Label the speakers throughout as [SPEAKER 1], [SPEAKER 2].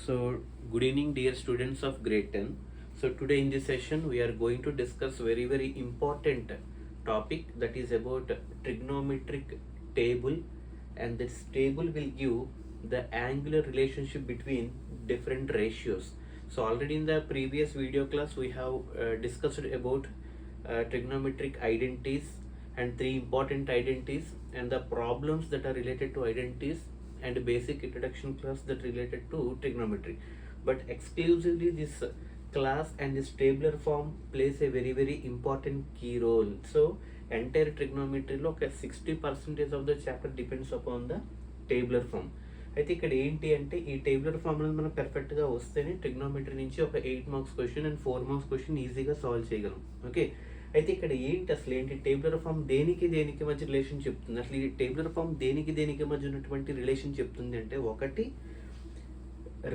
[SPEAKER 1] So, good evening, dear students of grade 10. So, today in this session, we are going to discuss very important topic, that is about trigonometric table, and this table will give the angular relationship between different ratios. So, already in the previous video class, we have discussed about trigonometric identities and three important identities and the problems that are related to identities and basic introduction class that related to trigonometry. But exclusively this class and this tabular form plays a very important key role. So entire trigonometry లో ఒక 60% of the chapter depends upon the tabular form. అయితే ఇక్కడ ఏంటి అంటే ఈ tabular form అనేది మనం పర్ఫెక్ట్గా వస్తేనే ట్రిగ్నోమెట్రీ నుంచి ఒక 8 marks question and 4 marks question ఈజీగా సాల్వ్ చేయగలం. ఓకే, అయితే ఇక్కడ ఏంటి అసలు ఏంటి టేబులర్ ఫామ్ దేనికి మధ్య రిలేషన్ చెప్తుంది, అసలు ఈ టేబులర్ ఫామ్ దేనికి మధ్య ఉన్నటువంటి రిలేషన్ చెప్తుంది అంటే, ఒకటి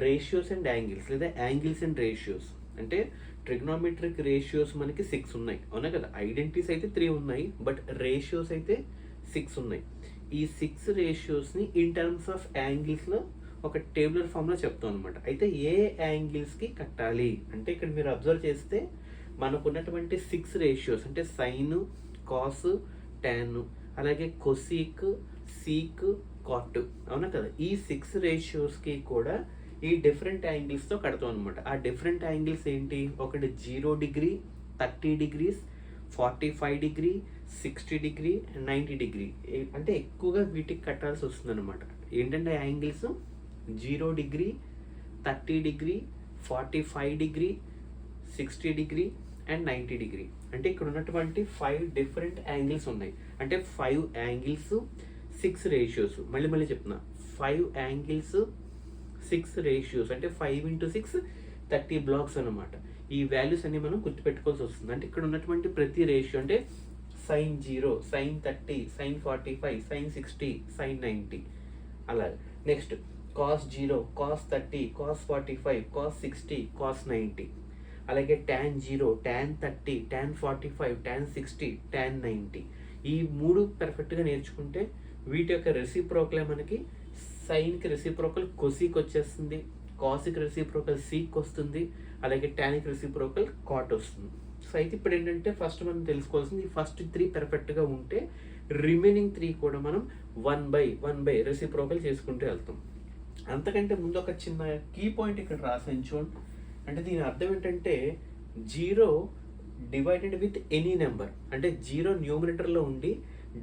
[SPEAKER 1] రేషియోస్ అండ్ యాంగిల్స్ లేదా యాంగిల్స్ అండ్ రేషియోస్. అంటే ట్రిగ్నోమెట్రిక్ రేషియోస్ మనకి 6 ఉన్నాయి, అవునా కదా. ఐడెంటిటీస్ అయితే 3 ఉన్నాయి, బట్ రేషియోస్ అయితే 6 ఉన్నాయి. ఈ 6 రేషియోస్ని ఇన్ టర్మ్స్ ఆఫ్ యాంగిల్స్లో ఒక టేబులర్ ఫామ్లో చెప్తాం అనమాట. అయితే ఏ యాంగిల్స్కి కట్టాలి అంటే, ఇక్కడ మీరు అబ్జర్వ్ చేస్తే మనకు ఉన్నటువంటి 6 రేషియోస్ అంటే సైన్, కాస్, టాన్, అలాగే కొసీక్, సీక్, కాట్, అవునా కదా. ఈ 6 రేషియోస్కి కూడా ఈ డిఫరెంట్ యాంగిల్స్తో కడతాం అనమాట. ఆ డిఫరెంట్ యాంగిల్స్ ఏంటి, ఒకటి 0 degree, 30 degrees, 45 degree, 60 degree, 90 degree. అంటే ఎక్కువగా వీటికి కట్టాల్సి వస్తుంది అనమాట. ఏంటంటే angles 0 degree, 30 degree, 45 degree, 60 degree and 90 degree. అంటే ఇక్కడ ఉన్నటువంటి 5 డిఫరెంట్ యాంగిల్స్ ఉన్నాయి. అంటే 5 యాంగిల్స్, 6 రేషియోస్. మళ్ళీ చెప్తున్నా, 5 యాంగిల్స్, 6 రేషియోస్. అంటే 5 into 6 30 బ్లాక్స్ అనమాట. ఈ వాల్యూస్ అన్ని మనం గుర్తుపెట్టుకోవాల్సి వస్తుంది. అంటే ఇక్కడ ఉన్నటువంటి ప్రతి రేషియో అంటే sine 0, sine 30, sine 45, sine 60, sine 90, అలాగే next cos 0, cos 30, cos 45, cos 60, cos 90, అలాగే tan 0, tan 30, tan 45, tan 60, tan 90. ఈ 3 పర్ఫెక్ట్గా నేర్చుకుంటే వీటి యొక్క రెసిప్రోకలే మనకి సైన్కి రెసిప్రోకల్ కొసీక్ వచ్చేస్తుంది, కాస్కి రెసిప్రోకల్ సీక్ వస్తుంది, అలాగే టాన్కి రెసిప్రోకల్ కాట్ వస్తుంది. సో అయితే ఇప్పుడు ఏంటంటే ఫస్ట్ మనం తెలుసుకోవాల్సింది, ఫస్ట్ 3 పర్ఫెక్ట్గా ఉంటే రిమైనింగ్ 3 కూడా మనం 1/1 రెసిప్రోకల్ చేసుకుంటూ వెళ్తాం. అంతకంటే ముందు ఒక చిన్న కీ పాయింట్ ఇక్కడ రాసాను చూడండి. అంటే దీని అర్థం ఏంటంటే 0 డివైడెడ్ విత్ ఎనీ నెంబర్. అంటే 0 న్యూమరేటర్లో ఉండి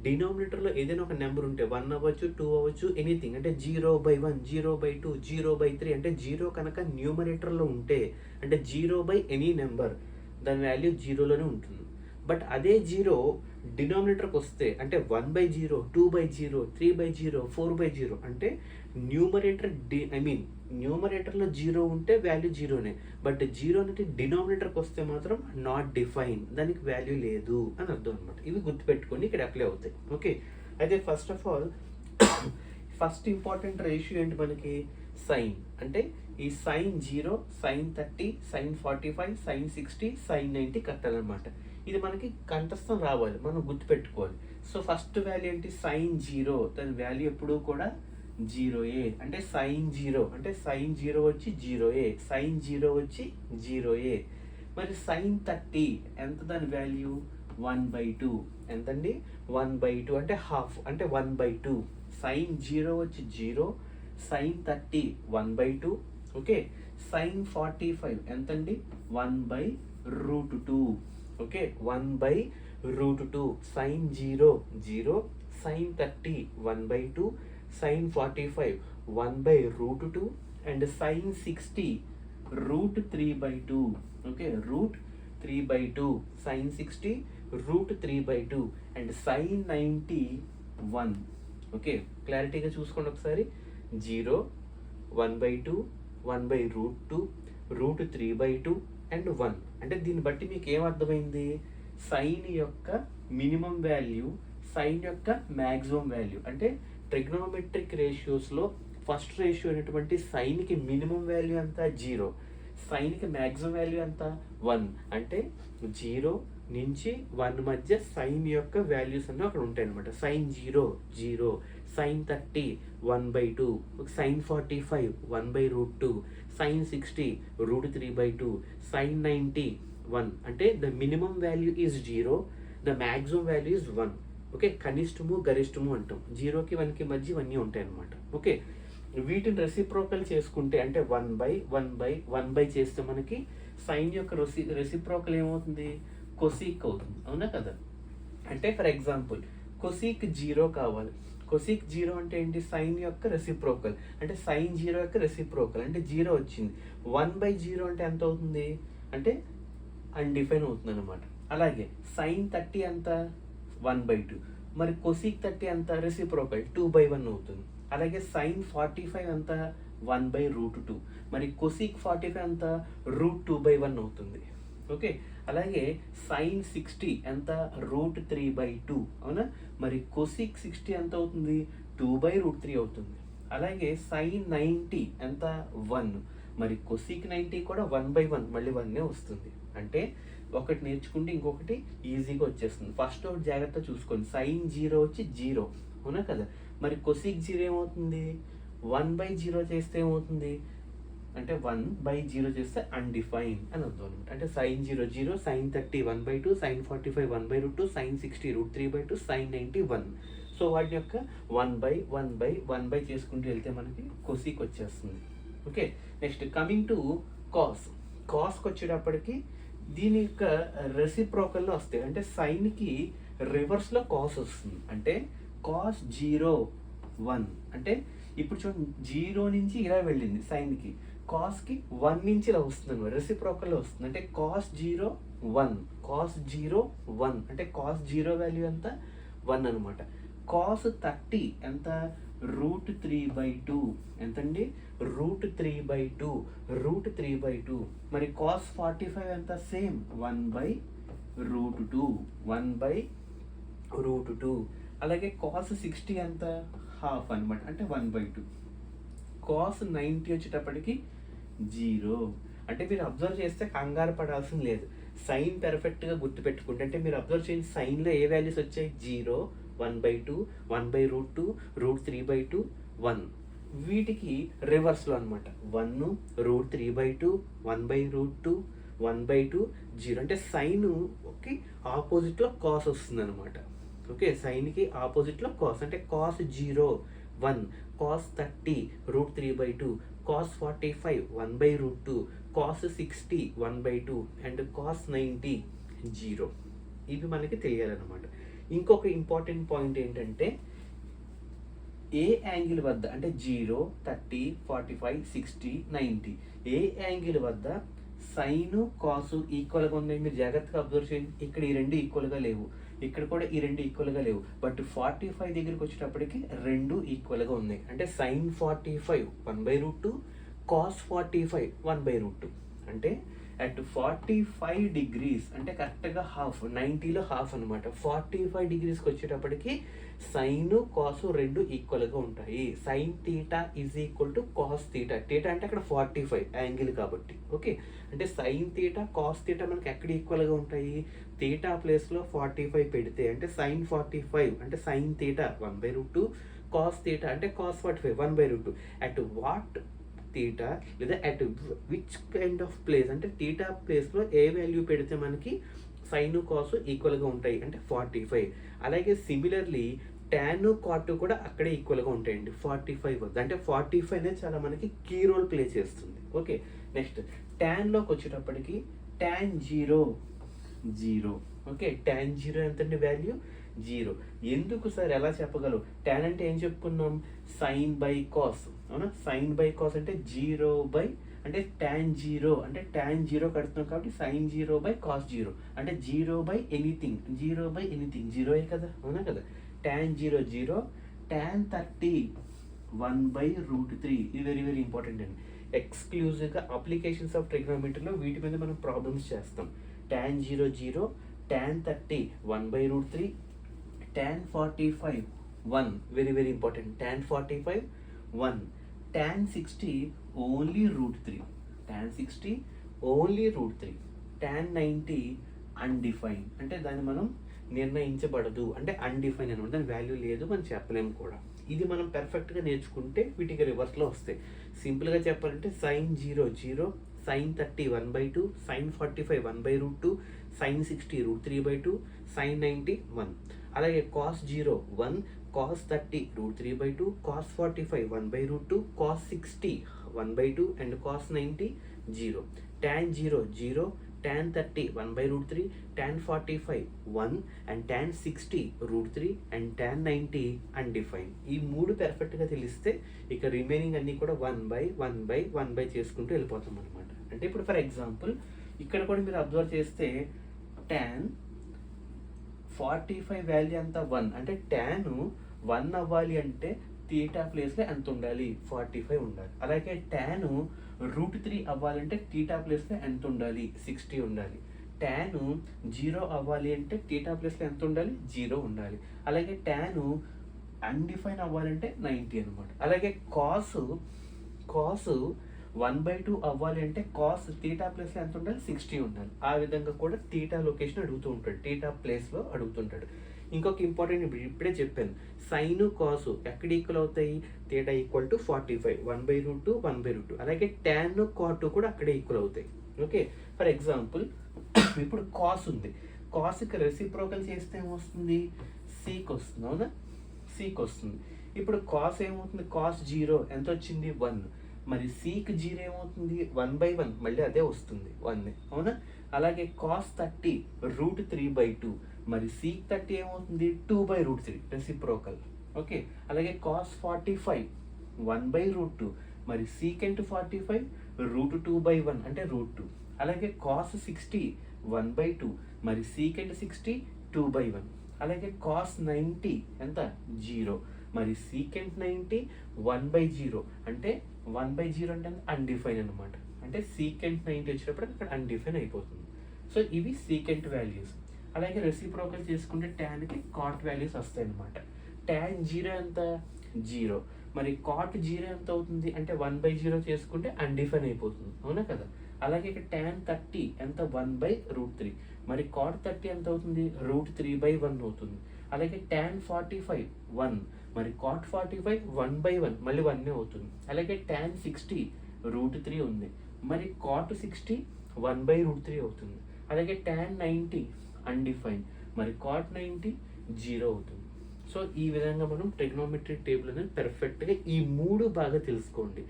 [SPEAKER 1] డినామినేటర్లో ఏదైనా ఒక నెంబర్ ఉంటే 1 అవ్వచ్చు, 2 అవ్వచ్చు, ఎనీథింగ్. అంటే 0/1, 0/2, 0/3. అంటే 0 కనుక న్యూమరేటర్లో ఉంటే అంటే 0 ఎనీ నెంబర్, దాని వాల్యూ 0లోనే ఉంటుంది. బట్ అదే 0 డినామినేటర్కి వస్తే అంటే 1/0, 2/0, 3/0, 4/0. అంటే న్యూమరేటర్ న్యూమరేటర్లో 0 ఉంటే వాల్యూ 0నే, బట్ 0 అనేది డినామినేటర్కి వస్తే మాత్రం నాట్ డిఫైన్, దానికి వాల్యూ లేదు అని అర్థం అనమాట. ఇవి గుర్తుపెట్టుకొని ఇక్కడ అప్లై అవుతాయి. ఓకే, అయితే first of all first important ratio ఏంటి మనకి, సైన్. అంటే ఈ sine 0, sine 30, sine 45, sine 60, sine 90 కట్టాలన్నమాట. ఇది మనకి కంఠస్థం రావాలి, మనం గుర్తుపెట్టుకోవాలి. సో ఫస్ట్ వాల్యూ ఏంటి, సైన్ 0, దాని వాల్యూ ఎప్పుడూ కూడా 0a. అంటే సైన్ 0 అంటే సైన్ 0 వచ్చి 0a, సైన్ 0 వచ్చి 0a. మరి సైన్ 30 ఎంత, దాని వాల్యూ 1/2. ఎంతండి, 1/2 అంటే హాఫ్, అంటే 1/2. సైన్ 0 వచ్చి 0, సైన్ 30 1/2. ఓకే, సైన్ 45 ఎంతండి, 1/√2. Okay, 1/√2. Sine 0 0, sine 30 1/2, sine 45 1/√2 and sine 60 √3/2. Okay, √3/2, sine 60 √3/2 and sine 90 1. Okay, క్లారిటీగా చూసుకోండి ఒకసారి. 0, 1/2, 1/√2, √3/2 అండ్ 1. అంటే దీన్ని బట్టి మీకు ఏమర్థమైంది, సైన్ యొక్క మినిమం వాల్యూ, సైన్ యొక్క మ్యాక్సిమం వాల్యూ. అంటే ట్రిగ్నోమెట్రిక్ రేషియోస్లో ఫస్ట్ రేషియో అనేటువంటి సైన్కి మినిమం వాల్యూ ఎంత, 0. సైన్కి మ్యాక్సిమం వాల్యూ ఎంత, 1. అంటే 0 నుంచి 1 మధ్య సైన్ యొక్క వాల్యూస్ అన్నీ అక్కడ ఉంటాయి అనమాట. Sine 0 0, sine 30 1/2, sine 45 1/√2, sine 60 √3/2, sine 90 1. అంటే the minimum value is 0, the maximum value is 1. Okay, కనిష్టము గరిష్టము అంటాం. 0కి 1కి మధ్య ఇవన్నీ ఉంటాయి అన్నమాట. ఓకే, వీటిని రెసిప్రోకల్ చేసుకుంటే అంటే 1/1/1 చేస్తే మనకి సైన్ యొక్క రెసిప్రోకల్ ఏమవుతుంది? కొసీక్ అవుతుంది. అవునా కదా? అంటే ఫర్ ఎగ్జాంపుల్ కొసీక్ 0 కావాలి. కొసీక్ 0 అంటే ఏంటి? సైన్ యొక్క రెసిప్రోకల్. అంటే సైన్ 0 యొక్క రెసిప్రోకల్ అంటే 0 వచ్చింది. 1/0 అంటే ఎంత అవుతుంది? అంటే అన్డిఫైన్ అవుతుంది అనమాట. అలాగే సైన్ 30 ఎంత? 1/2. మరి కొసీక్ 30 ఎంత? రెసిప్రోకల్ 2/1 అవుతుంది. అలాగే సైన్ 45 ఎంత? 1/√2. మరి కొసీక్ 45 ఎంత? √2/1 అవుతుంది. ఓకే, అలాగే సైన్ 60 ఎంత? √3/2. అవునా? మరి కొసీక్ 60 ఎంత అవుతుంది? 2/√3 అవుతుంది. అలాగే సైన్ 90 ఎంత? 1. మరి కొసీక్ 90 కూడా 1/1, మళ్ళీ 1 వస్తుంది. అంటే ఒకటి నేర్చుకుంటే ఇంకొకటి ఈజీగా వచ్చేస్తుంది. ఫస్ట్ ఒకటి జాగ్రత్త చూసుకోండి. సైన్ 0 వచ్చి 0. అవునా కదా? మరి కొసీక్ 0 ఏమవుతుంది? 1/0 చేస్తే ఏమవుతుంది? అంటే 1/0 చేస్తే అన్డిఫైన్ అని అర్థం అనమాట. అంటే sine 0 0, sine 30 1/2, sine 45 1/√2, sine 60 √3/2, sine 90 1. So వాటి యొక్క 1/1/1 చేసుకుంటూ వెళ్తే మనకి కొసీక్ వచ్చేస్తుంది. Okay, next coming to cos. కాస్కి వచ్చేటప్పటికి దీని యొక్క రెసిప్రోకల్లో వస్తాయి. అంటే సైన్కి రివర్స్లో కాస్ వస్తుంది. అంటే కాస్ 0 1. అంటే ఇప్పుడు చూడండి, 0 నుంచి ఇలా వెళ్ళింది సైన్కి. కాస్కి 1 నుంచి ఇలా వస్తుంది అనమాట, రెసిప్రోకల్లో వస్తుంది. అంటే కాస్ 0 1, కాస్ 0 1. అంటే కాస్ 0 వాల్యూ ఎంత? 1 అనమాట. కాస్ 30 ఎంత? √3/2. ఎంతండి? √3/2, √3/2. మరి కాస్ 45 ఎంత? సేమ్ 1/√2, 1/√2. అలాగే కాస్ 60 ఎంత? హాఫ్ అనమాట, అంటే 1/2. కాస్ 90 వచ్చేటప్పటికి 0. అంటే మీరు అబ్జర్వ్ చేస్తే కంగారు పడాల్సిన లేదు. సైన్ పెర్ఫెక్ట్గా గుర్తుపెట్టుకుంటే, అంటే మీరు అబ్జర్వ్ చేయండి, సైన్లో ఏ వాల్యూస్ వచ్చాయి? 0, 1/2, 1/√2, √3/2, 1. వీటికి రివర్స్లో అనమాట. 1, √3/2, 1/√2, 1/2, 0. అంటే సైన్ ఓకే ఆపోజిట్లో కాస్ వస్తుంది అనమాట. ఓకే, సైన్కి ఆపోజిట్లో కాస్. అంటే cos 0 1, cos 30 √3/2, cos 45 1/√2, cos 60 1/2 and cos 90 0. ఇవి మనకి తెలియాలన్నమాట. ఇంకొక ఇంపార్టెంట్ పాయింట్ ఏంటంటే ఏ యాంగిల్ వద్ద, అంటే 0 30 45 60 90, ఏ యాంగిల్ వద్ద సైను కాసు ఈక్వల్గా ఉన్నాయి? మీరు జాగ్రత్తగా అబ్జర్వ్ చేయండి. ఇక్కడ ఈ రెండు ఈక్వల్గా లేవు, ఇక్కడ కూడా ఈ రెండు ఈక్వల్గా లేవు. బట్ 45 దగ్గరికి వచ్చేటప్పటికి రెండు ఈక్వల్గా ఉన్నాయి. అంటే సైన్ 45 1/√2, కాస్ 45 1/√2. అంటే అట్ 45 degrees అంటే కరెక్ట్గా హాఫ్, 90లో హాఫ్ అనమాట. 45 degreesకి వచ్చేటప్పటికి సైన్ కాసు రెండు ఈక్వల్గా ఉంటాయి. Sine theta is equal to cos theta. Theta అంటే అక్కడ 45 యాంగిల్ కాబట్టి. ఓకే, అంటే సైన్ థీటా కాస్ థీటా మనకి ఎక్కడ ఈక్వల్గా ఉంటాయి? థీటా ప్లేస్లో 45 పెడితే అంటే సైన్ 45 అంటే సైన్ థీటా 1/√2, కాస్ థీటా అంటే కాస్ 45 1/√2. అట్ వాట్ థీటా లేదా at which kind of place, అంటే థీటా ప్లేస్లో ఏ వాల్యూ పెడితే మనకి సైన్ కాసు ఈక్వల్గా ఉంటాయి? అంటే 45. అలాగే సిమిలర్లీ టాన్ కాటు కూడా అక్కడే ఈక్వల్గా ఉంటాయండి 45 వద్ద. అంటే 45 అనేది చాలా మనకి కీ రోల్ ప్లే చేస్తుంది. ఓకే, నెక్స్ట్ టాన్లోకి వచ్చేటప్పటికి టాన్ 0 0. ఓకే, టాన్ 0 ఎంతండి వాల్యూ? 0. ఎందుకు సార్ ఎలా చెప్పగలవు? టాన్ అంటే ఏం చెప్పుకున్నాం? Sine by cos. అవునా? సైన్ బై కాస్ అంటే 0 బై, అంటే టాన్ 0 అంటే టాన్ 0 కడుతున్నాం కాబట్టి సైన్ 0 బై కాస్ 0 అంటే 0 బై ఎనీథింగ్, 0 బై ఎనీథింగ్ 0 కదా? అవునా కదా? Tan 0 0, tan 30 1/√3. ఇది వెరీ వెరీ ఇంపార్టెంట్ అండి. ఎక్స్క్లూజివ్గా అప్లికేషన్స్ ఆఫ్ ట్రిగ్నోమెట్రీలో వీటి మీద మనం ప్రాబ్లమ్స్ చేస్తాం. Tan 0 0, tan 30 1/√3, tan 45 1. Very very important. Tan 45 1, tan 60 only √3, tan 60 only √3, tan 90 undefined. అంటే దాన్ని మనం నిర్ణయించబడదు, అంటే అన్డిఫైన్ అనమాట, దాని వాల్యూ లేదు, మనం చెప్పలేము కూడా. ఇది మనం పర్ఫెక్ట్గా నేర్చుకుంటే వీటికి రివర్స్లో వస్తాయి. సింపుల్గా చెప్పాలంటే sine 0 0, sine 30 1/2, sine 45 1/√2, sine 60 √3/2, sine 90 1. అలాగే cos 0 1, cos 30 √3/2, cos 45 1/√2, cos 60 1/2 and cos 90 0. tan 0 0, tan 30 1/√3, tan 45 1 and tan 60 √3 and tan 90 undefined. ఈ మూడు పెర్ఫెక్ట్గా తెలిస్తే ఇక రిమైనింగ్ అన్నీ కూడా 1/1/1 చేసుకుంటూ వెళ్ళిపోతాం అనమాట. అంటే ఇప్పుడు ఫర్ ఎగ్జాంపుల్ ఇక్కడ కూడా మీరు అబ్జర్వ్ చేస్తే tan 45 వాల్యూ ఎంత 1, అంటే tan 1 అవ్వాలి అంటే థీటా ప్లేస్లో ఎంత ఉండాలి 45 ఉండాలి. అలాగే tan √3 అవ్వాలంటే థీటా ప్లేస్లో ఎంత ఉండాలి 60 ఉండాలి. tan 0 అవ్వాలి అంటే థీటా ప్లేస్లో ఎంత ఉండాలి 0 ఉండాలి. అలాగే tan అన్డిఫైన్ అవ్వాలంటే 90 అనమాట. అలాగే కాస్ 1/2 అవ్వాలి అంటే కాస్ థీటా ప్లేస్లో ఎంత ఉండాలి 60 ఉండాలి. ఆ విధంగా కూడా థీటా లొకేషన్ అడుగుతూ ఉంటాడు, థీటా ప్లేస్లో అడుగుతుంటాడు. ఇంకొక ఇంపార్టెంట్ ఇప్పుడే చెప్పాను, సైన్ కాస్ ఎక్కడ ఈక్వల్ అవుతాయి, థీటా ఈక్వల్ టు 45 1/√2 1/√2. అలాగే tan cot కూడా అక్కడే ఈక్వల్ అవుతాయి. ఓకే, ఫర్ ఎగ్జాంపుల్ ఇప్పుడు కాస్ ఉంది, కాస్కి రెసిప్రోకల్ చేస్తే ఏమొస్తుంది సీక్ వస్తుంది, అవునా, సీక్ వస్తుంది. ఇప్పుడు కాస్ ఏమవుతుంది, కాస్ 0 ఎంత వచ్చింది 1, మరి సీక్ 0 ఏమవుతుంది 1/1, మళ్ళీ అదే వస్తుంది 1, అవునా. అలాగే కాస్ 30 √3/2, మరి సీక్ 30 ఏమవుతుంది 2/√3 రెసిప్రోకల్. ఓకే, అలాగే కాస్ 45 1/√2, మరి సీకెంట్ 45 √2/1 అంటే √2. అలాగే కాస్ 60 1/2, మరి సీకెంట్ 60 2/1. అలాగే కాస్ 90 ఎంత 0, మరి సీకెంట్ 90 1/0 అంటే 1/0 అంటే అన్డిఫైన్ అనమాట. అంటే సీకెంట్ 90 వచ్చినప్పుడు అక్కడ అన్డిఫైన్ అయిపోతుంది. సో ఇవి సీకెంట్ వాల్యూస్. అలాగే రెసిప్రోకల్ చేసుకుంటే ట్యాన్కి కాట్ వాల్యూస్ వస్తాయి అనమాట. tan 0 ఎంత 0, మరి కాట్ 0 ఎంత అవుతుంది అంటే 1/0 చేసుకుంటే అన్డిఫైన్ అయిపోతుంది, అవునా కదా. అలాగే ఇక్కడ tan 30 ఎంత 1/√3, మరి కాట్ 30 ఎంత అవుతుంది √3/1 అవుతుంది. అలాగే tan 45 1, మరి కాట్ 45 1/1 మళ్ళీ 1 అవుతుంది. అలాగే tan 60 √3 ఉంది, మరి కాట్ 60 1/√3 అవుతుంది. అలాగే tan 90 అన్డిఫైన్, మరి కాట్ 90 0 అవుతుంది. సో ఈ విధంగా మనం ట్రిగ్నోమెట్రిక్ టేబుల్ అనేది పెర్ఫెక్ట్గా ఈ మూడు బాగా తెలుసుకోండి.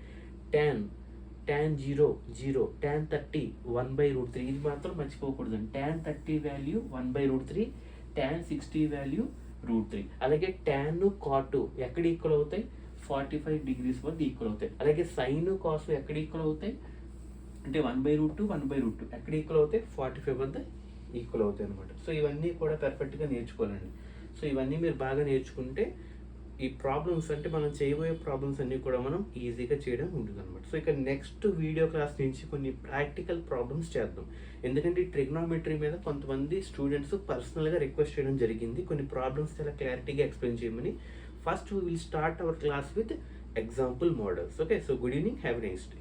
[SPEAKER 1] tan 0 0, tan 30 1/√3, ఇది మాత్రం మర్చిపోకూడదు. tan 30 value 1/√3, tan 60 value √3. అలాగే tan cot ఎక్కడ ఈక్వల్ అవుతాయి 45 డిగ్రీస్ వద్ద ఈక్వల్ అవుతాయి. అలాగే సైన్ కాస్ ఎక్కడ ఈక్వల్ అవుతాయి అంటే 1/√2 1/√2 ఎక్కడ ఈక్వల్ అవుతాయి 45 వద్ద ఈక్వల్ అవుతాయి అనమాట. సో ఇవన్నీ కూడా పెర్ఫెక్ట్గా నేర్చుకోవాలండి. సో ఇవన్నీ మీరు బాగా నేర్చుకుంటే ఈ ప్రాబ్లమ్స్ అంటే మనం చేయబోయే ప్రాబ్లమ్స్ అన్నీ కూడా మనం ఈజీగా చేయడం ఉంటుంది అనమాట. సో ఇక నెక్స్ట్ వీడియో క్లాస్ నుంచి కొన్ని ప్రాక్టికల్ ప్రాబ్లమ్స్ చేద్దాం. ఎందుకంటే ఈ ట్రిగ్నోమెట్రీ మీద కొంతమంది స్టూడెంట్స్ పర్సనల్గా రిక్వెస్ట్ చేయడం జరిగింది కొన్ని ప్రాబ్లమ్స్ చాలా క్లారిటీగా ఎక్స్ప్లెయిన్ చేయమని. First we will start our class with example models. Okay, so good evening, have a nice day.